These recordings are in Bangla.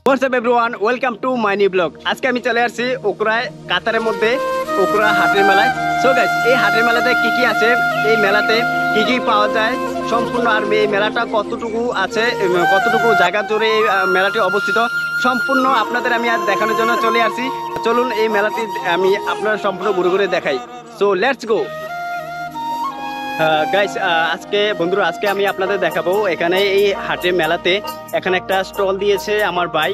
WhatsApp everyone, welcome to my new blog. আজকে আমি চলে আসছি উকরায়, কাতারের মধ্যে উকরা হাটের মেলায়। সো গাইস, এই হাটের মেলাতে কি কি আছে, এই মেলাতে কি কি পাওয়া যায় সম্পূর্ণ, আর এই মেলাটা কতটুকু আছে, কতটুকু জায়গা জুড়ে এই মেলাটি অবস্থিত, সম্পূর্ণ আপনাদের আমি আজ দেখানোর জন্য চলে আসছি। চলুন এই মেলাটি আমি আপনারা সম্পূর্ণ ঘুরে ঘুরে দেখাই। So let's go guys. আজকে বন্ধুরা, আজকে আমি আপনাদের দেখাবো এখানে এই হাটের মেলাতে এখানে একটা স্টল দিয়েছে আমার ভাই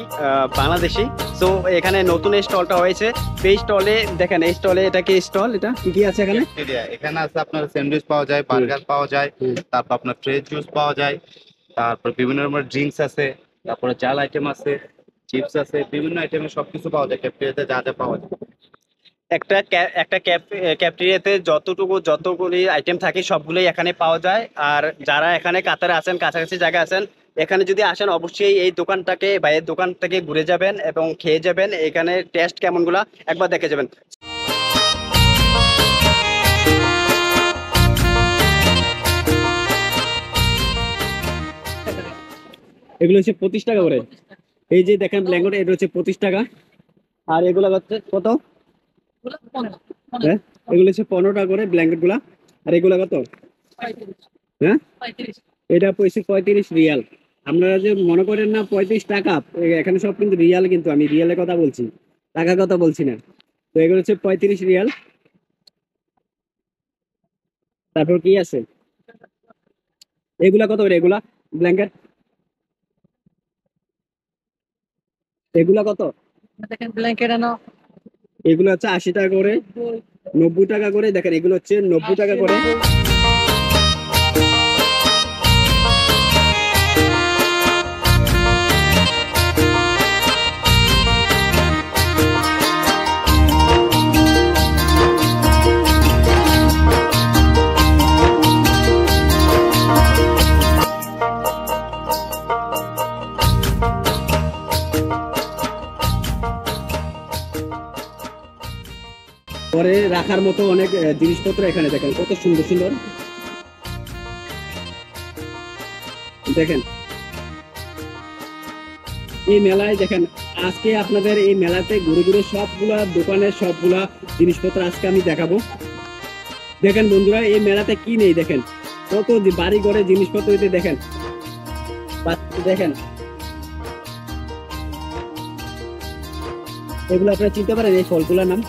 বাংলাদেশি। সো এখানে নতুন এই স্টলটা হয়েছে। এই স্টলে দেখেন, এই স্টলে এটা কি স্টল, এটা কি কি আছে এখানে? এখানে আছে আপনার স্যান্ডউইচ পাওয়া যায়, বার্গার পাওয়া যায়, তারপর আপনার ফ্রেশ জুস পাওয়া যায়, তারপর বিভিন্ন রকমের ড্রিঙ্কস আছে, তারপরে চাল আইটেম আছে, চিপস আছে, বিভিন্ন আইটেমের সবকিছু পাওয়া যায়। ক্যাফেটেরিয়াতে যা যা পাওয়া যায়, একটা ক্যাফেটেরিয়াতে যতগুলি আইটেম থাকে সবগুলোই এখানে পাওয়া যায়। আর যারা এখানে কাতারে আছেন, কাছাকাছি জায়গায় আছেন, এখানে যদি আসেন অবশ্যই এই দোকানটাকে বা এই দোকান থেকে ঘুরে যাবেন এবং খেয়ে যাবেন। এখানে টেস্ট কেমনগুলা একবার দেখে যাবেন। এগুলো হচ্ছে 25 টাকা করে। এই যে দেখেন ব্ল্যাঙ্কেট, এটা হচ্ছে 25 টাকা। আর এগুলো হচ্ছে কত? হ্যাঁ, এগুলো হচ্ছে 15 টাকা করে ব্ল্যাঙ্কেট গুলা। আর এগুলো কত? হ্যাঁ, এটা পয়সা 35 রিয়াল। আপনারা যে মনে করেন না 35 টাকা, এখানে সব কিন্তু রিয়াল, কিন্তু আমি রিয়ালের কথা বলছি, টাকার কথা বলছি না। তো এগুলো হচ্ছে 35 রিয়াল। তারপর কি আছে, এগুলা কত করে? এগুলা ব্ল্যাঙ্কেট এগুলা কত? দেখেন ব্ল্যাঙ্কেট আনো, এগুলো হচ্ছে 80 টাকা করে, 90 টাকা করে। দেখেন এগুলো হচ্ছে 90 টাকা করে। পরে রাখার মতো অনেক জিনিসপত্র এখানে দেখেন, কত সুন্দর সুন্দর। দেখেন এই মেলায়, দেখেন আজকে আপনাদের এই মেলাতে ঘুরে ঘুরে সবগুলা দোকানের সবগুলা জিনিসপত্র আজকে আমি দেখাবো। দেখেন বন্ধুরা, এই মেলাতে কি নেই দেখেন, কত বাড়ি ঘরে জিনিসপত্র দেখেন। দেখেন এগুলো আপনারা চিনতে পারেন, এই ফলগুলোর নাম?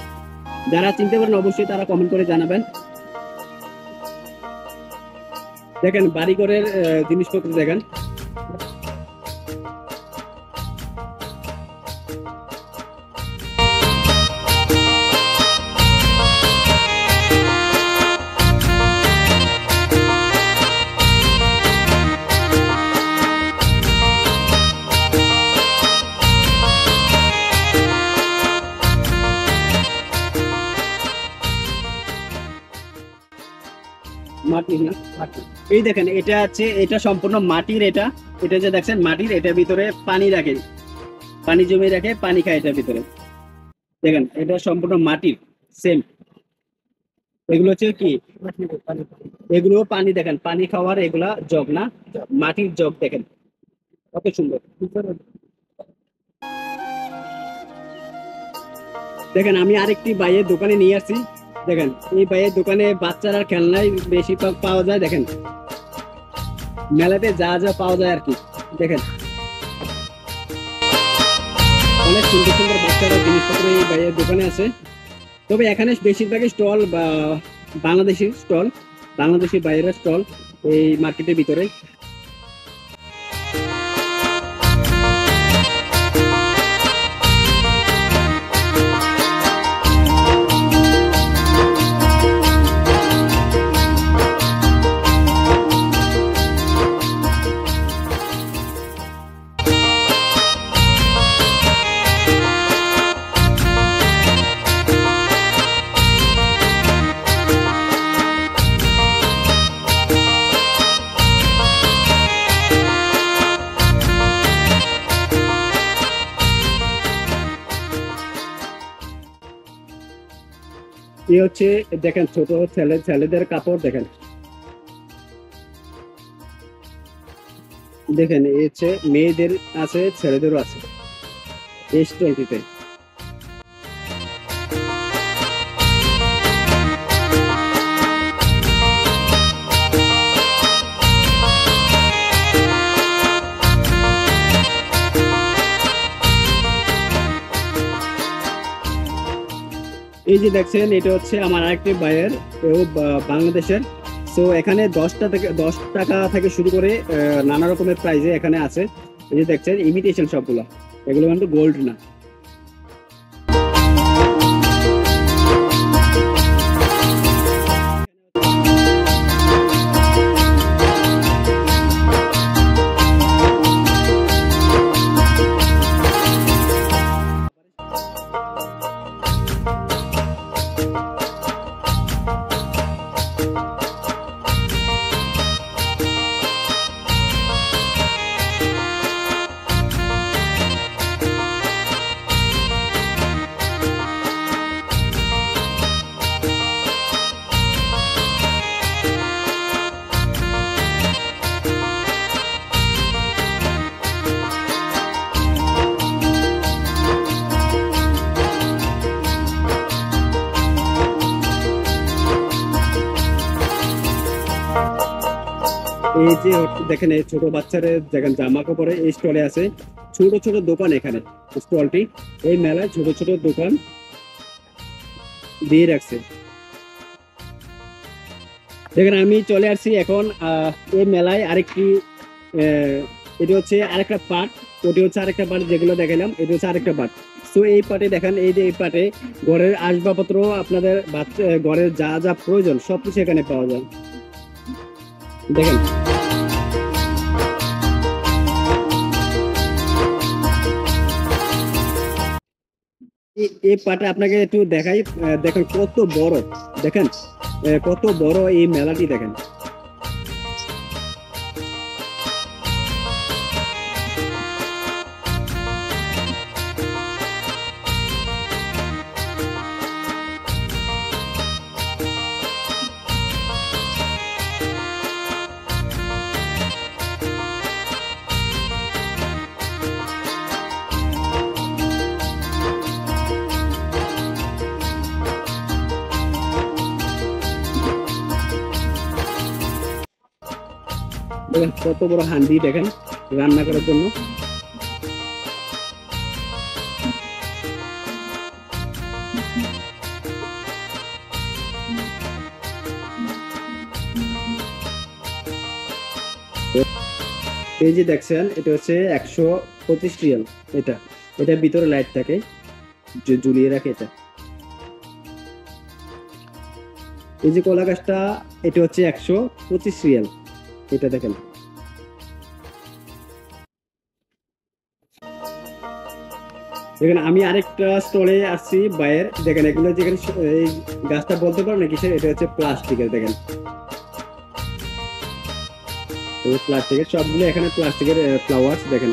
যারা চিনতে পারেন অবশ্যই তারা কমেন্ট করে জানাবেন। দেখেন বাড়িঘরের জিনিসপত্র দেখেন। মাটির না, এই দেখেন এটা আছে, এটা সম্পূর্ণ মাটির। এটা এটা যে দেখছেন মাটির, এটার ভিতরে পানি রাখে, পানি জমে রাখে, পানি খায় এটার ভিতরে। দেখেন এটা সম্পূর্ণ মাটির, সেম। এগুলো হচ্ছে কি, এগুলো পানি, দেখেন পানি খাওয়ার এগুলা জগ না, মাটির জগ। দেখেন কত সুন্দর। দেখেন আমি আরেকটি ভাইয়ের দোকানে নিয়ে আসছি। দেখেন এই ভাইয়ের দোকানে বাচ্চারা খেলনাই বেশিরভাগ পাওয়া যায়। দেখেন মেলাতে যা যা পাওয়া যায় আর কি, দেখেন অনেক সুন্দর সুন্দর বাচ্চারা জিনিসপত্র এই ভাইয়ের দোকানে আছে। তবে এখানে বেশিরভাগই স্টল বা বাংলাদেশি স্টল, বাংলাদেশি বাইরের স্টল এই মার্কেটের ভিতরে। এই হচ্ছে দেখেন ছোট ছেলেদের কাপড় দেখেন, দেখেন এই হচ্ছে মেয়েদের আছে, ছেলেদেরও আছে এই স্টলটিতে। এই যে দেখছেন এটা হচ্ছে আমার আরেকটি ভাইয়ের, ও বাংলাদেশের। সো এখানে 10 টাকা থেকে শুরু করে নানা রকমের প্রাইজে এখানে আছে। এই যে দেখছেন ইমিটেশন সবগুলো, এগুলো কিন্তু গোল্ড না। এই যে দেখেন এই ছোট বাচ্চাদের দেখেন জামা কাপড়ে এই স্টলে আছে, ছোট ছোট দোকান এখানে স্টলটি, এই মেলায় ছোট ছোট দোকান দিয়ে রাখছে। দেখেন আমি চলে আসছি এখন এই মেলায় আরেকটি, এটি হচ্ছে আরেকটা পার্ট, ওটি হচ্ছে আরেকটা পার্ট, যেগুলো দেখালাম এটি হচ্ছে আরেকটা পার্ট। তো এই পার্টে দেখেন, এই যে এই পার্টে ঘরের আসবাবপত্র, আপনাদের বাচ্চা ঘরের যা যা প্রয়োজন সবকিছু এখানে পাওয়া যায়। দেখেন এই পার্টে আপনাকে একটু দেখাই, দেখেন কত বড়, দেখেন কত বড় এই মেলাটি দেখেন। দেখেন কত বড় হান্ডি দেখেন রান্না করার জন্য। এই যে দেখছেন এটা হচ্ছে 125 রিয়াল, এটার ভিতরে লাইট থাকে যে ঝুলিয়ে রাখে এটা। এই যে কলা গাছটা এটা হচ্ছে 125 রিয়াল, এটা দেখেন। দেখেন আমি আরেকটা স্টলে আসছি বাইরের, দেখেন এগুলো যেখানে এই গাছটা বলতে পারো না কিসের, এটা হচ্ছে প্লাস্টিকের। দেখেন প্লাস্টিকের সবগুলো এখানে প্লাস্টিকের ফ্লাওয়ার্স দেখেন।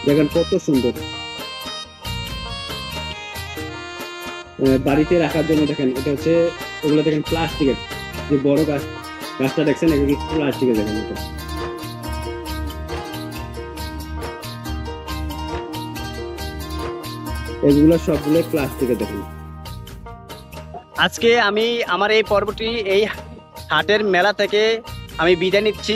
দেখেন কত সুন্দর, বাড়িতে রাখার জন্য। দেখেন এটা হচ্ছে ওগুলো দেখেন প্লাস্টিকের, যে বড় গাছটা দেখছেন এগুলো প্লাস্টিকের। দেখেন এটা এগুলো সবগুলো প্লাস্টিকের দেখেন। আজকে আমি আমার এই পর্বটি এই হাটের মেলা থেকে আমি বিদায় নিচ্ছি।